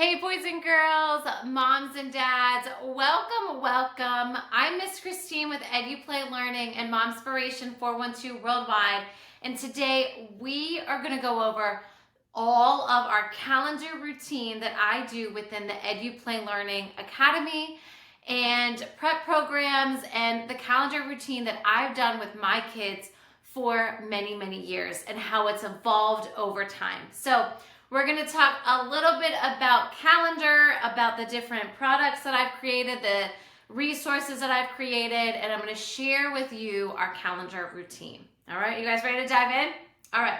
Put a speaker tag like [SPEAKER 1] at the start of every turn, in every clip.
[SPEAKER 1] Hey boys and girls, moms and dads, welcome, welcome. I'm Miss Christine with EduPlay Learning and Momspiration 412 Worldwide, and today we are going to go over all of our calendar routine that I do within the EduPlay Learning Academy and prep programs and the calendar routine that I've done with my kids for many, many years and how it's evolved over time. So we're going to talk a little bit about calendar, about the different products that I've created, the resources that I've created, and I'm going to share with you our calendar routine. All right, you guys ready to dive in? All right.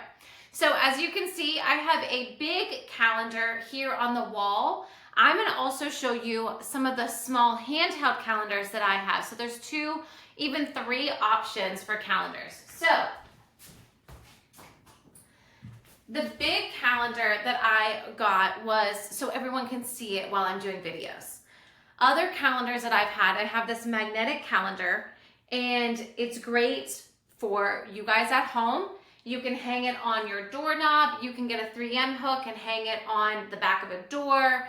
[SPEAKER 1] So as you can see, I have a big calendar here on the wall. I'm going to also show you some of the small handheld calendars that I have. So there's 2, even 3 options for calendars. So the big calendar that I got was so everyone can see it while I'm doing videos. Other calendars that I've had, I have this magnetic calendar, and it's great for you guys at home. You can hang it on your doorknob. You can get a 3M hook and hang it on the back of a door,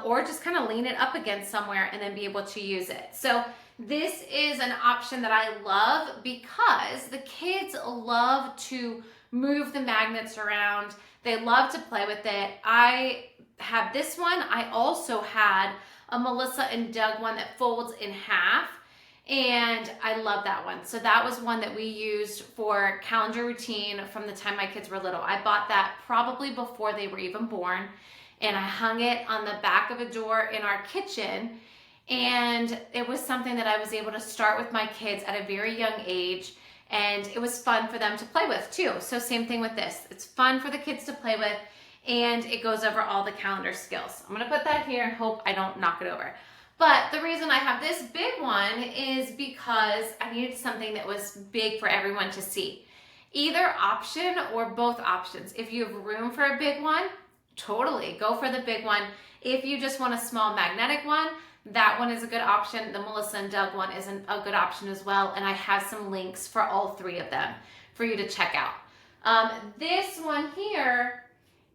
[SPEAKER 1] or just kind of lean it up against somewhere and then be able to use it. So this is an option that I love because the kids love to move the magnets around. They love to play with it. I have this one. I also had a Melissa and Doug one that folds in half, and I love that one. So that was one that we used for calendar routine from the time my kids were little. I bought that probably before they were even born, and I hung it on the back of a door in our kitchen, and it was something that I was able to start with my kids at a very young age. And it was fun for them to play with too. So same thing with this. It's fun for the kids to play with, and it goes over all the calendar skills. I'm gonna put that here and hope I don't knock it over. But the reason I have this big one is because I needed something that was big for everyone to see. Either option or both options. If you have room for a big one, totally go for the big one. If you just want a small magnetic one, that one is a good option. The Melissa and Doug one is a good option as well. And I have some links for all 3 of them for you to check out. This one here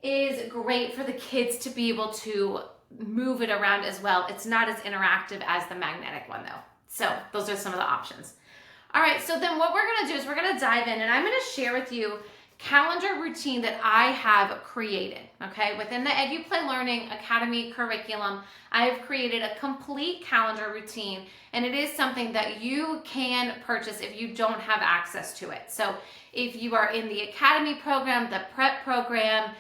[SPEAKER 1] is great for the kids to be able to move it around as well. It's not as interactive as the magnetic one though. So those are some of the options. All right, so then what we're gonna do is we're gonna dive in, and I'm gonna share with you calendar routine that I have created, okay? Within the EduPlay Learning Academy curriculum, I have created a complete calendar routine, and it is something that you can purchase if you don't have access to it. So if you are in the Academy program, the prep program,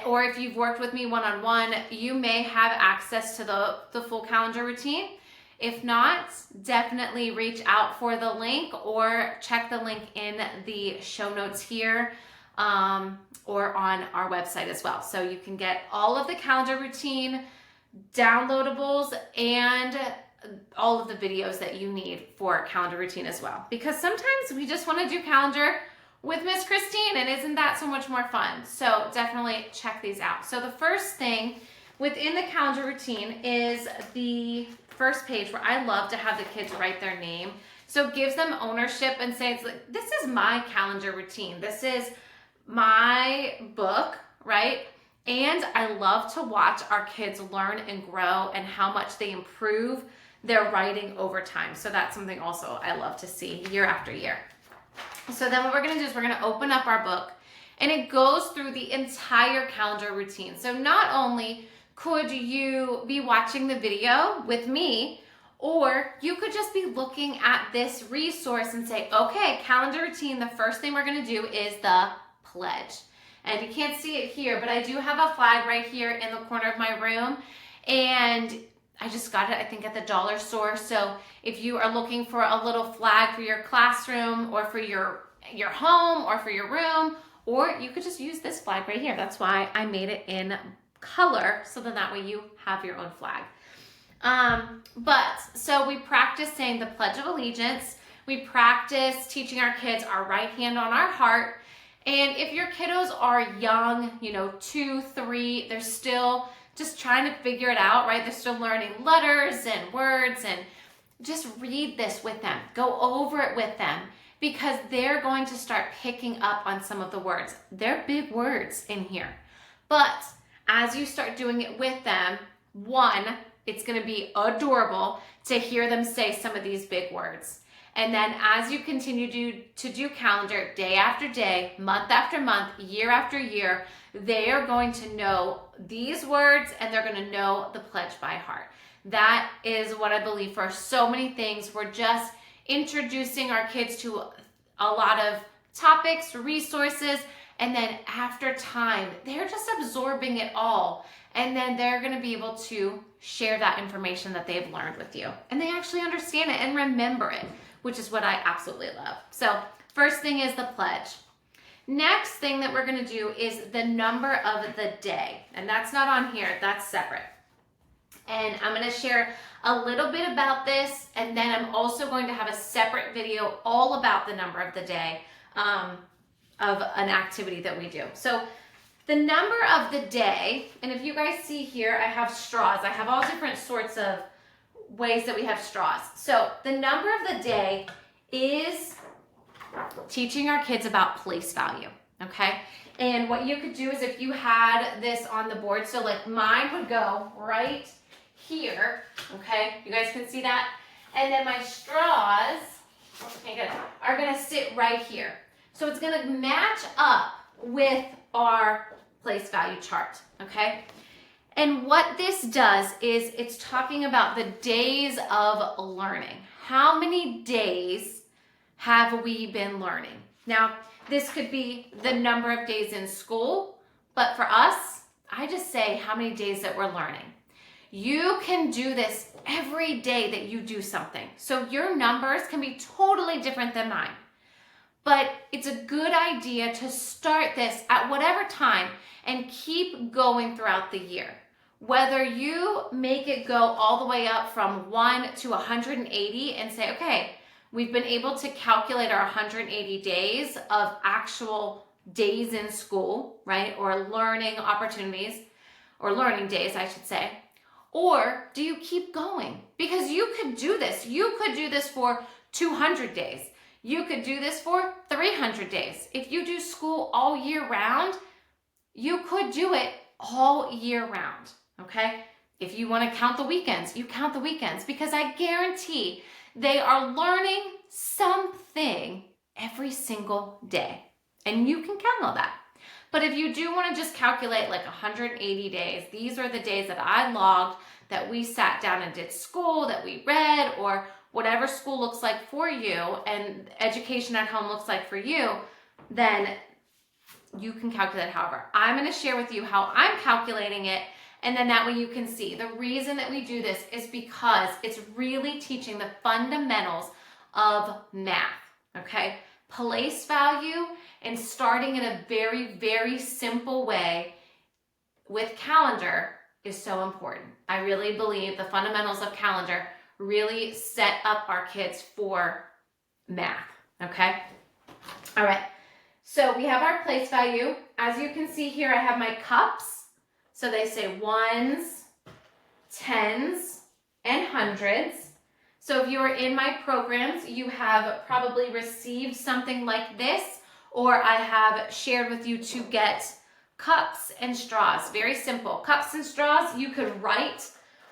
[SPEAKER 1] or if you've worked with me one-on-one, you may have access to the full calendar routine. If not, definitely reach out for the link or check the link in the show notes here or on our website as well. So you can get all of the calendar routine, downloadables, and all of the videos that you need for calendar routine as well. Because sometimes we just want to do calendar with Miss Christine, and isn't that so much more fun? So definitely check these out. So the first thing within the calendar routine is the first page, where I love to have the kids write their name. So it gives them ownership and says, like, this is my calendar routine. This is my book, right? And I love to watch our kids learn and grow and how much they improve their writing over time. So that's something also I love to see year after year. So then what we're gonna do is we're gonna open up our book, and it goes through the entire calendar routine. So not only could you be watching the video with me, or you could just be looking at this resource and say, okay, calendar routine, the first thing we're gonna do is the pledge. And you can't see it here, but I do have a flag right here in the corner of my room, and I just got it, I think, at the dollar store. So if you are looking for a little flag for your classroom or for your home or for your room, or you could just use this flag right here. That's why I made it in color, so then that way you have your own flag. So we practice saying the Pledge of Allegiance. We practice teaching our kids our right hand on our heart. And if your kiddos are young, 2, 3, they're still just trying to figure it out, right? They're still learning letters and words, and just read this with them. Go over it with them, because they're going to start picking up on some of the words. They're big words in here. But as you start doing it with them, one, it's going to be adorable to hear them say some of these big words. And then as you continue to do calendar day after day, month after month, year after year, they are going to know these words and they're going to know the pledge by heart. That is what I believe for so many things. We're just introducing our kids to a lot of topics, resources, and then after time, they're just absorbing it all. And then they're going to be able to share that information that they've learned with you. And they actually understand it and remember it, which is what I absolutely love. So first thing is the pledge. Next thing that we're going to do is the number of the day. And that's not on here, that's separate. And I'm going to share a little bit about this, and then I'm also going to have a separate video all about the number of the day of an activity that we do. So the number of the day, and if you guys see here, I have straws. I have all different sorts of ways that we have straws. So the number of the day is teaching our kids about place value, okay? And what you could do is if you had this on the board, so like mine would go right here, okay? You guys can see that? And then my straws, okay, good, are gonna sit right here. So it's gonna match up with our place value chart, okay? And what this does is it's talking about the days of learning. How many days have we been learning? Now, this could be the number of days in school, but for us, I just say how many days that we're learning. You can do this every day that you do something. So your numbers can be totally different than mine. But it's a good idea to start this at whatever time and keep going throughout the year. Whether you make it go all the way up from 1 to 180 and say, okay, we've been able to calculate our 180 days of actual days in school, right? Or learning opportunities, or learning days, I should say. Or do you keep going? Because you could do this. You could do this for 200 days. You could do this for 300 days. If you do school all year round, you could do it all year round, okay? If you want to count the weekends, you count the weekends, because I guarantee they are learning something every single day. And you can count all that. But if you do want to just calculate like 180 days, these are the days that I logged, that we sat down and did school, that we read, or whatever school looks like for you and education at home looks like for you, then you can calculate however. I'm going to share with you how I'm calculating it, and then that way you can see. The reason that we do this is because it's really teaching the fundamentals of math, okay? Place value and starting in a very, very simple way with calendar is so important. I really believe the fundamentals of calendar really set up our kids for math, okay? All right, so we have our place value. As you can see here, I have my cups. So they say ones, tens, and hundreds. So if you are in my programs, you have probably received something like this, or I have shared with you to get cups and straws. Very simple. Cups and straws, you could write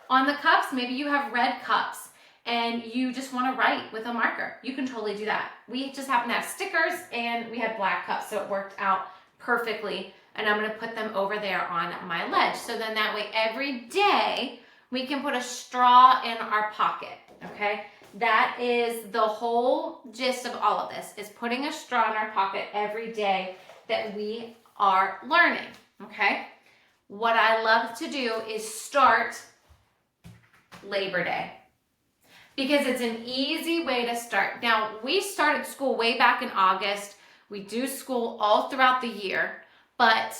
[SPEAKER 1] on the cups. Maybe you have red cups and you just want to write with a marker. You can totally do that. We just happen to have stickers and we had black cups, so it worked out perfectly. And I'm going to put them over there on my ledge. So then that way every day we can put a straw in our pocket, okay? That is the whole gist of all of this, is putting a straw in our pocket every day that we are learning, okay? What I love to do is start Labor Day, because it's an easy way to start. Now, we started school way back in August. We do school all throughout the year, but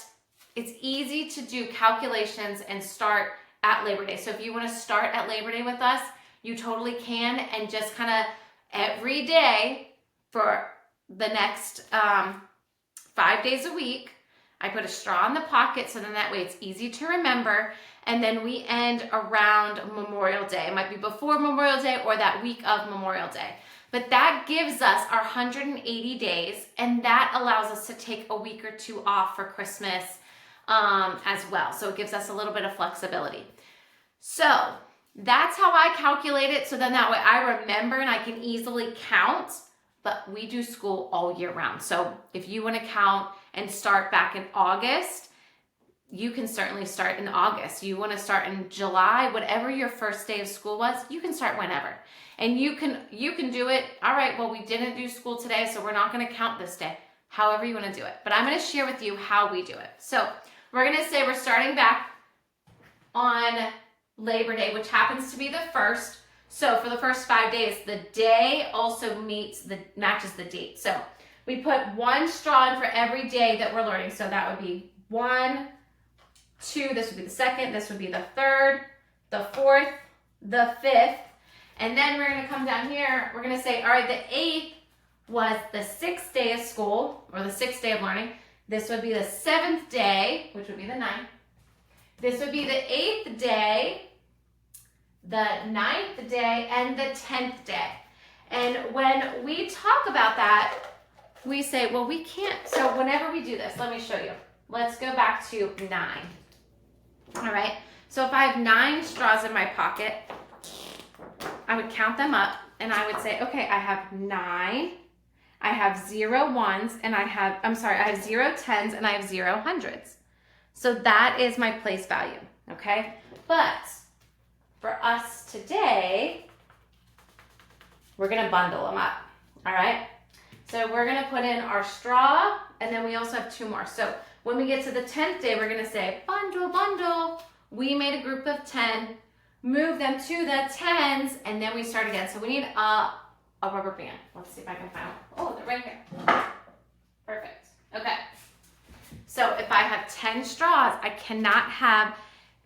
[SPEAKER 1] it's easy to do calculations and start at Labor Day. So if you want to start at Labor Day with us, you totally can, and just kind of every day for the next 5 days a week, I put a straw in the pocket, so then that way it's easy to remember. And then we end around Memorial Day. It might be before Memorial Day or that week of Memorial Day. But that gives us our 180 days, and that allows us to take a week or two off for Christmas as well. So it gives us a little bit of flexibility. So that's how I calculate it. So then that way I remember and I can easily count, but we do school all year round. So if you want to count and start back in August, you can certainly start in August. You want to start in July, whatever your first day of school was, you can start whenever. And you can do it, all right, well, we didn't do school today, so we're not going to count this day. However you want to do it. But I'm going to share with you how we do it. So we're going to say we're starting back on Labor Day, which happens to be the 1st. So for the first 5 days, the day also matches the date. So we put 1 straw in for every day that we're learning. So that would be 1, 2, this would be the 2nd, this would be the 3rd, the 4th, the 5th. And then we're going to come down here, we're going to say, all right, the 8th was the 6th day of school, or the 6th day of learning. This would be the 7th day, which would be the 9th. This would be the 8th day, the 9th day, and the 10th day. And when we talk about that, we say, well, we can't. So whenever we do this, let me show you. Let's go back to 9. All right. So if I have 9 straws in my pocket, I would count them up and I would say, okay, I have 9. I have 0 ones and I have 0 tens and I have 0 hundreds. So that is my place value, okay? But for us today, we're gonna bundle them up, all right? So we're gonna put in our straw and then we also have 2 more. So when we get to the 10th day, we're gonna say, bundle, bundle. We made a group of 10, move them to the 10s, and then we start again. So we need a rubber band. Let's see if I can find one. Oh, they're right here. Perfect. Okay. So if I have 10 straws, I cannot have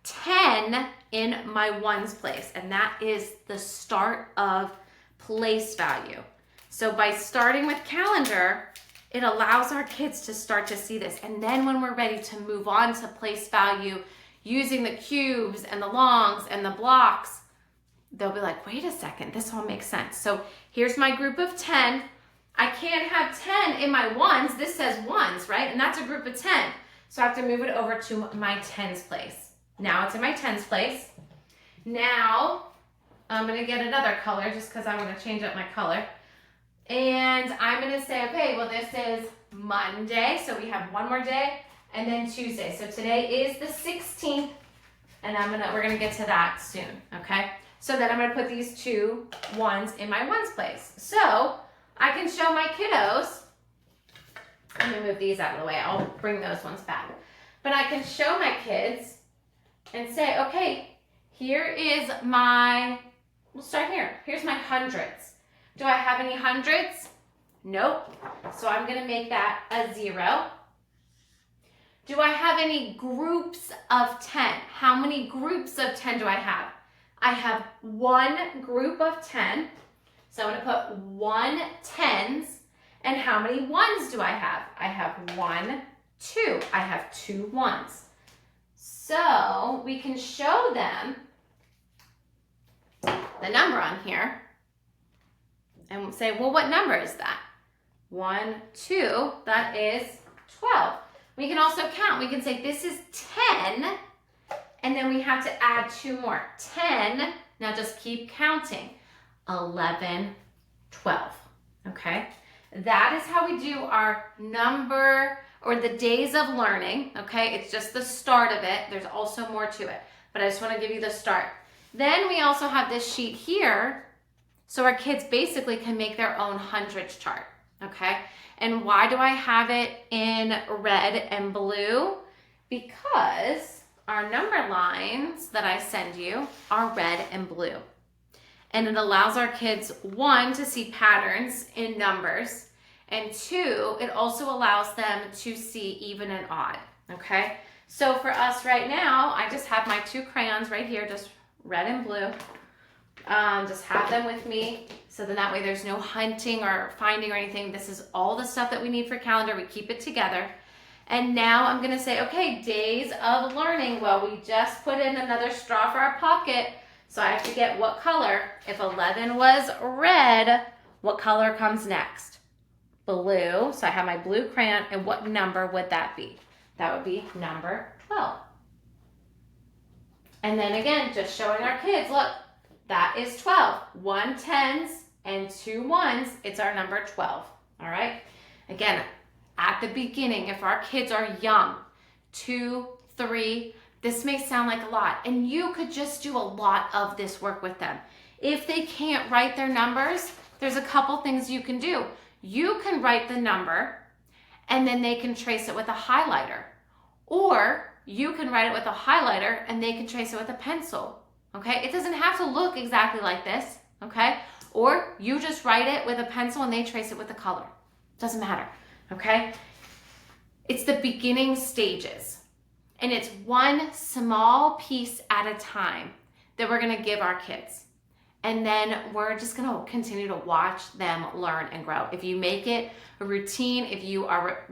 [SPEAKER 1] 10 in my ones place, and that is the start of place value. So by starting with calendar, it allows our kids to start to see this. And then when we're ready to move on to place value, using the cubes and the longs and the blocks, they'll be like, wait a second, this all makes sense. So here's my group of 10. I can't have 10 in my ones. This says ones, right? And that's a group of 10. So I have to move it over to my tens place. Now it's in my tens place. Now I'm gonna get another color just because I want to change up my color. And I'm gonna say, okay, well, this is Monday. So we have 1 more day. And then Tuesday. So today is the 16th, and we're gonna get to that soon, okay? So then I'm gonna put these 2 ones in my ones place. So I can show my kiddos, let me move these out of the way, I'll bring those ones back. But I can show my kids and say, okay, here is we'll start here. Here's my hundreds. Do I have any hundreds? Nope. So I'm gonna make that a 0. Do I have any groups of 10? How many groups of 10 do I have? I have 1 group of 10. So I'm gonna put 1 tens. And how many ones do I have? I have 1, 2. I have 2 ones. So we can show them the number on here and say, well, what number is that? 1, 2, that is 12. We can also count. We can say this is 10, and then we have to add 2 more. 10, now just keep counting. 11, 12, okay? That is how we do our number or the days of learning, okay? It's just the start of it. There's also more to it, but I just want to give you the start. Then we also have this sheet here, so our kids basically can make their own hundreds chart, okay? And why do I have it in red and blue? Because our number lines that I send you are red and blue. And it allows our kids, 1, to see patterns in numbers, and 2, it also allows them to see even and odd, okay? So for us right now, I just have my 2 crayons right here, just red and blue. Just have them with me, so then that way there's no hunting or finding or anything. This is all the stuff that we need for calendar. We keep it together. And now I'm gonna say, okay, days of learning. Well, we just put in another straw for our pocket, so I have to get what color. If 11 was red, what color comes next? Blue. So I have my blue crayon, and what number would that be? That would be number 12. And then again, just showing our kids, look, that is 12. 1 tens and 2 ones, it's our number 12, all right? Again, at the beginning, if our kids are young, 2, 3, this may sound like a lot, and you could just do a lot of this work with them. If they can't write their numbers, there's a couple things you can do. You can write the number, and then they can trace it with a highlighter. Or you can write it with a highlighter, and they can trace it with a pencil, okay? It doesn't have to look exactly like this, okay? Or you just write it with a pencil, and they trace it with a color. Doesn't matter, okay? It's the beginning stages. And it's one small piece at a time that we're gonna give our kids. And then we're just gonna continue to watch them learn and grow. If you make it a routine, if you are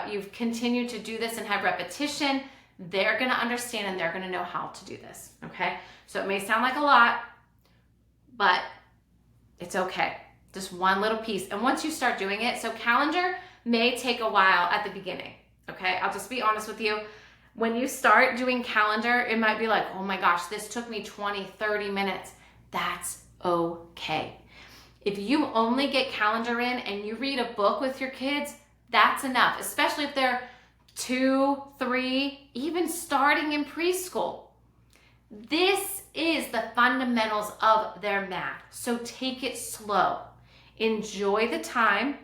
[SPEAKER 1] you've continued to do this and have repetition, they're gonna understand and they're gonna know how to do this, okay? So it may sound like a lot, but it's okay. Just one little piece. And once you start doing it, so calendar may take a while at the beginning, okay? I'll just be honest with you. When you start doing calendar, it might be like, oh my gosh, this took me 20, 30 minutes. That's okay. If you only get calendar in and you read a book with your kids, that's enough, especially if they're 2, 3, even starting in preschool. This is the fundamentals of their math. So take it slow. Enjoy the time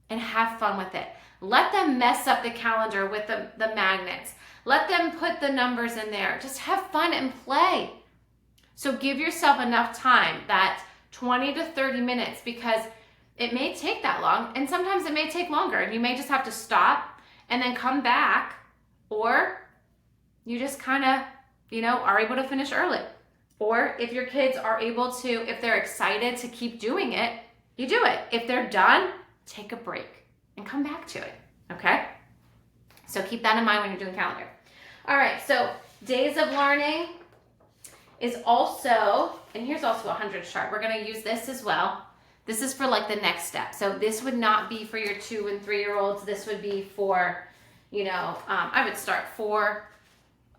[SPEAKER 1] and have fun with it. Let them mess up the calendar with the magnets. Let them put the numbers in there. Just have fun and play. So give yourself enough time, that 20 to 30 minutes, because it may take that long, and sometimes it may take longer, and you may just have to stop and then come back, or you just kind of, are able to finish early. Or if your kids are able to, if they're excited to keep doing it, you do it. If they're done, take a break and come back to it, okay? So keep that in mind when you're doing calendar. All right, so days of learning is also, and here's also a 100 chart. We're gonna use this as well. This is for like the next step. So this would not be for your 2 and 3-year-olds. This would be for, I would start 4,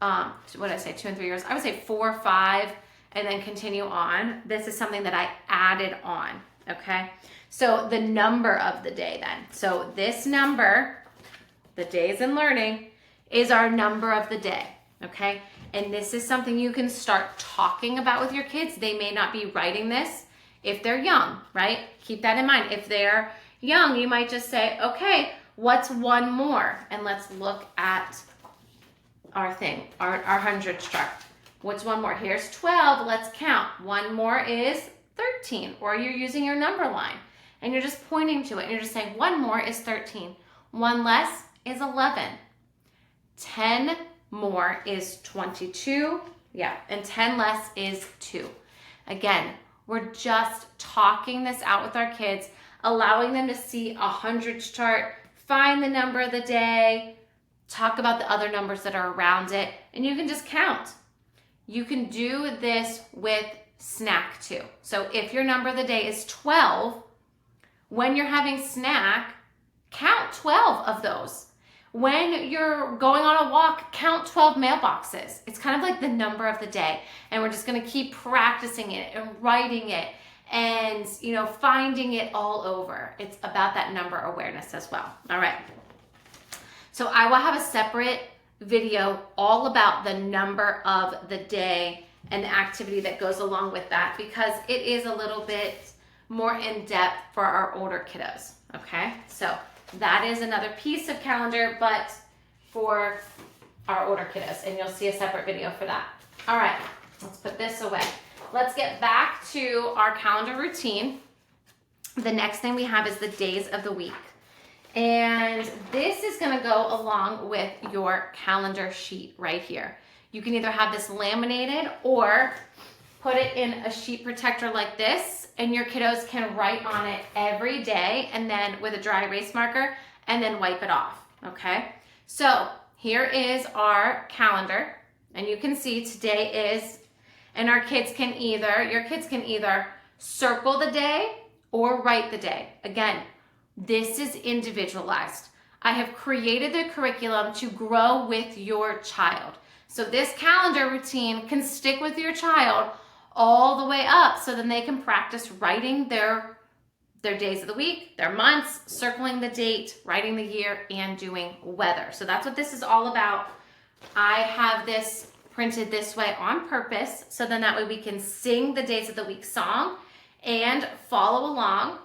[SPEAKER 1] what did I say, 2 and 3 years? I would say 4, 5, and then continue on. This is something that I added on, okay? So the number of the day then. So this number, the days in learning, is our number of the day, okay? And this is something you can start talking about with your kids. They may not be writing this if they're young, right? Keep that in mind. If they're young, you might just say, okay, what's one more? And let's look at our thing, our 100 chart. What's one more? Here's 12, let's count. One more is 13, or you're using your number line and you're just pointing to it and you're just saying one more is 13. One less is 11. 10 more is 22. Yeah, and 10 less is 2. Again, we're just talking this out with our kids, allowing them to see a 100s chart, find the number of the day, talk about the other numbers that are around it, and you can just count. You can do this with snack too. So if your number of the day is 12, when you're having snack, count 12 of those. When you're going on a walk, count 12 mailboxes. It's kind of like the number of the day. And we're just gonna keep practicing it and writing it and finding it all over. It's about that number awareness as well. All right. So I will have a separate video all about the number of the day and the activity that goes along with that, because it is a little bit more in depth for our older kiddos. Okay. So that is another piece of calendar, but for our older kiddos, and you'll see a separate video for that. All right, let's put this away. Let's get back to our calendar routine. The next thing we have is the days of the week. And this is gonna go along with your calendar sheet right here. You can either have this laminated or put it in a sheet protector like this, and your kiddos can write on it every day, and then with a dry erase marker, and then wipe it off, okay? So here is our calendar, and you can see today is, and your kids can either circle the day or write the day. Again, this is individualized. I have created the curriculum to grow with your child. So this calendar routine can stick with your child all the way up, so then they can practice writing their days of the week, their months, circling the date, writing the year, and doing weather. So that's what this is all about. I have this printed this way on purpose, so then that way we can sing the days of the week song and follow along,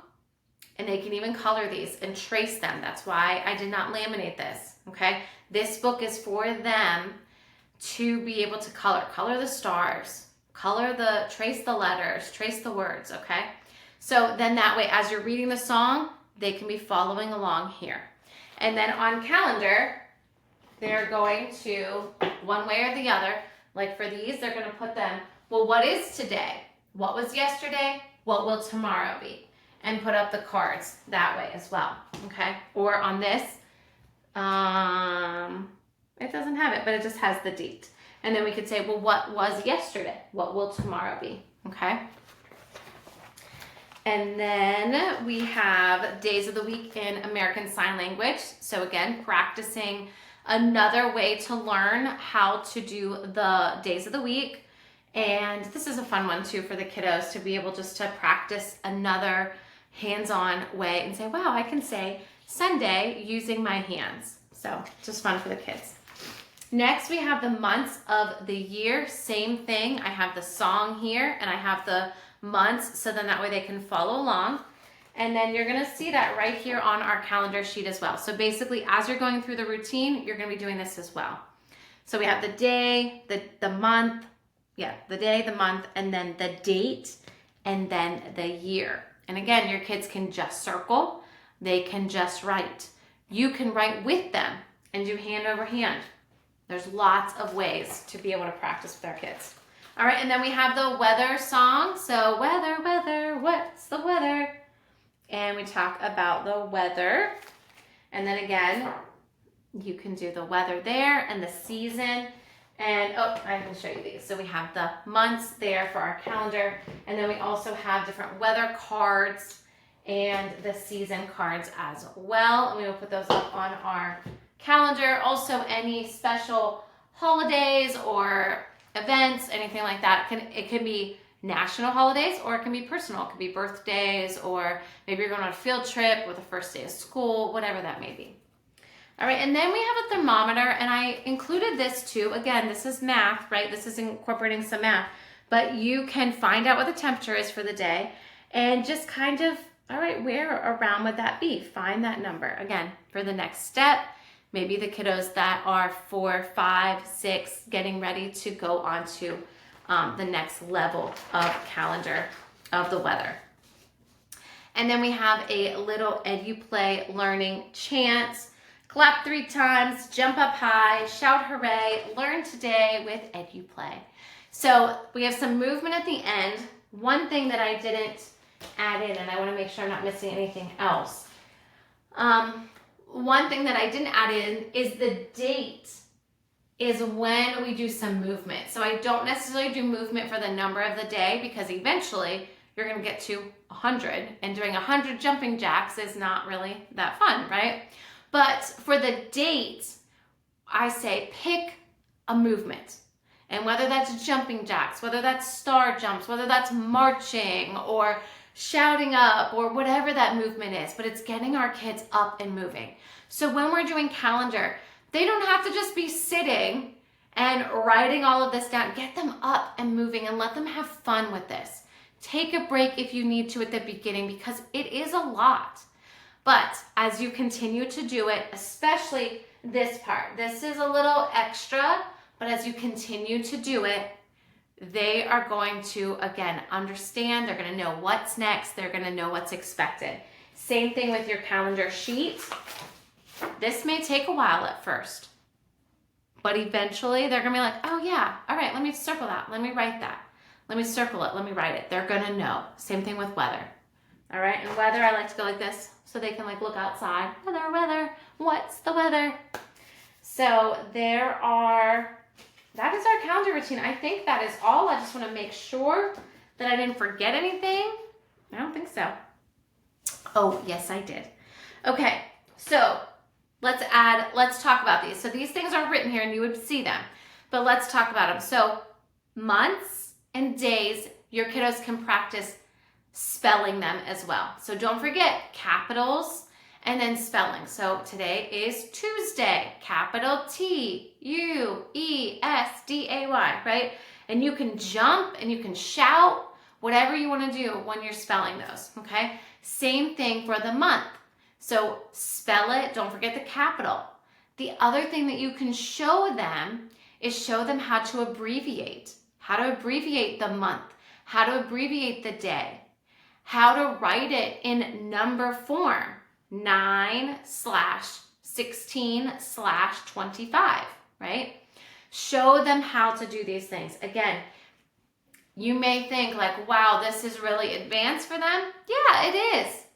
[SPEAKER 1] and they can even color these and trace them. That's why I did not laminate this, okay? This book is for them to be able to color the stars, trace the letters, trace the words, okay? So then that way, as you're reading the song, they can be following along here. And then on calendar, they're going to, one way or the other, like for these, they're going to put them, well, what is today? What was yesterday? What will tomorrow be? And put up the cards that way as well, okay? Or on this, it doesn't have it, but it just has the date. And then we could say, well, what was yesterday? What will tomorrow be, okay? And then we have days of the week in American Sign Language. So again, practicing another way to learn how to do the days of the week. And this is a fun one too for the kiddos to be able just to practice another hands-on way and say, wow, I can say Sunday using my hands. So just fun for the kids. Next, we have the months of the year. Same thing. I have the song here and I have the months, so then that way they can follow along. And then you're gonna see that right here on our calendar sheet as well. So basically, as you're going through the routine, you're gonna be doing this as well. So we have the day, the month, the day, the month, and then the date, and then the year. And again, your kids can just circle, they can just write. You can write with them and do hand over hand. There's lots of ways to be able to practice with our kids. All right, and then we have the weather song. So weather, weather, what's the weather? And we talk about the weather. And then again, you can do the weather there and the season. And oh, I can show you these. So we have the months there for our calendar. And then we also have different weather cards and the season cards as well. And we will put those up on our calendar. Also, any special holidays or events, anything like that. It can be national holidays or it can be personal. It could be birthdays, or maybe you're going on a field trip or the first day of school, whatever that may be. All right, and then we have a thermometer, and I included this too. Again, this is math, right? This is incorporating some math, but you can find out what the temperature is for the day and just kind of, all right, where around would that be? Find that number. Again, for the next step, maybe the kiddos that are 4, 5, 6, getting ready to go on to the next level of calendar of the weather. And then we have a little EduPlay learning chant. Clap 3 times, jump up high, shout hooray, learn today with EduPlay. So we have some movement at the end. One thing that I didn't add in, and I want to make sure I'm not missing anything else. One thing that I didn't add in is the date is when we do some movement. So I don't necessarily do movement for the number of the day, because eventually you're going to get to 100, and doing 100 jumping jacks is not really that fun, right? But for the date, I say pick a movement. And whether that's jumping jacks, whether that's star jumps, whether that's marching or shouting up or whatever that movement is, but it's getting our kids up and moving. So when we're doing calendar, they don't have to just be sitting and writing all of this down. Get them up and moving and let them have fun with this. Take a break if you need to at the beginning, because it is a lot. But as you continue to do it, especially this part, this is a little extra, but as you continue to do it, they are going to, again, understand. They're going to know what's next. They're going to know what's expected. Same thing with your calendar sheet. This may take a while at first, but eventually they're going to be like, oh yeah, all right, let me circle that. Let me write that. Let me circle it. Let me write it. They're going to know. Same thing with weather. All right, and weather, I like to go like this so they can like look outside. Weather, weather, what's the weather? So that is our calendar routine. I think that is all. I just want to make sure that I didn't forget anything. I don't think so. Oh, yes, I did. Okay, so let's talk about these. So these things are written here and you would see them, but let's talk about them. So months and days, your kiddos can practice spelling them as well. So don't forget capitals and then spelling. So today is Tuesday, capital Tuesday, right? And you can jump and you can shout, whatever you want to do when you're spelling those, okay? Same thing for the month. So spell it, don't forget the capital. The other thing that you can show them is show them how to abbreviate the month, how to abbreviate the day, how to write it in number form, 9/16/25, right? Show them how to do these things. Again, you may think like, wow, this is really advanced for them. Yeah, it is.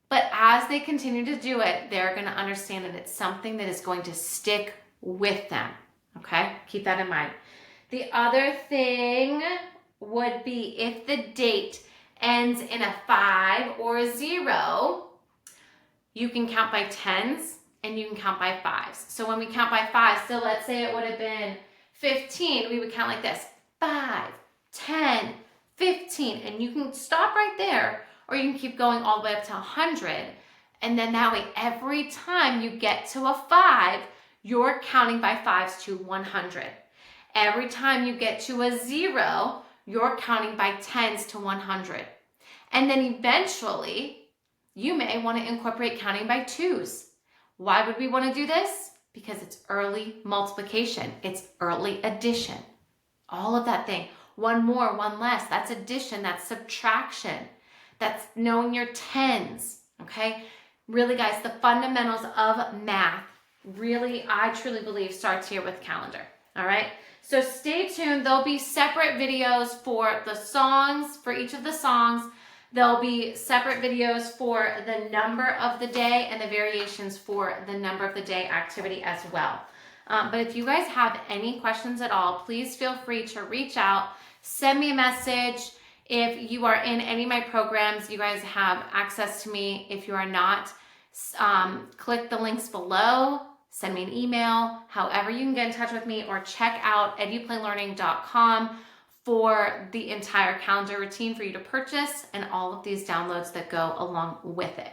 [SPEAKER 1] But as they continue to do it, they're going to understand that it's something that is going to stick with them. Okay? Keep that in mind. The other thing would be if the date ends in a 5 or a 0, you can count by 10s and you can count by 5s. So when we count by 5s, so let's say it would have been 15, we would count like this: 5, 10, 15, and you can stop right there, or you can keep going all the way up to 100. And then that way, every time you get to a 5, you're counting by 5s to 100. Every time you get to a 0, you're counting by 10s to 100. And then eventually, you may want to incorporate counting by 2s. Why would we want to do this? Because it's early multiplication. It's early addition. All of that thing. One more, one less. That's addition. That's subtraction. That's knowing your tens. Okay? Really, guys, the fundamentals of math really, I truly believe, starts here with calendar. All right? So stay tuned. There'll be separate videos for the songs, for each of the songs. There'll be separate videos for the number of the day and the variations for the number of the day activity as well. But if you guys have any questions at all, please feel free to reach out, send me a message. If you are in any of my programs, you guys have access to me. If you are not, click the links below, send me an email, however you can get in touch with me, or check out eduplaylearning.com for the entire calendar routine for you to purchase and all of these downloads that go along with it.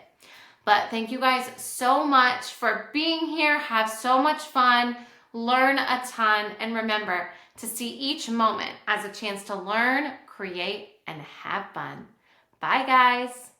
[SPEAKER 1] But thank you guys so much for being here. Have so much fun, learn a ton, and remember to see each moment as a chance to learn, create, and have fun. Bye, guys.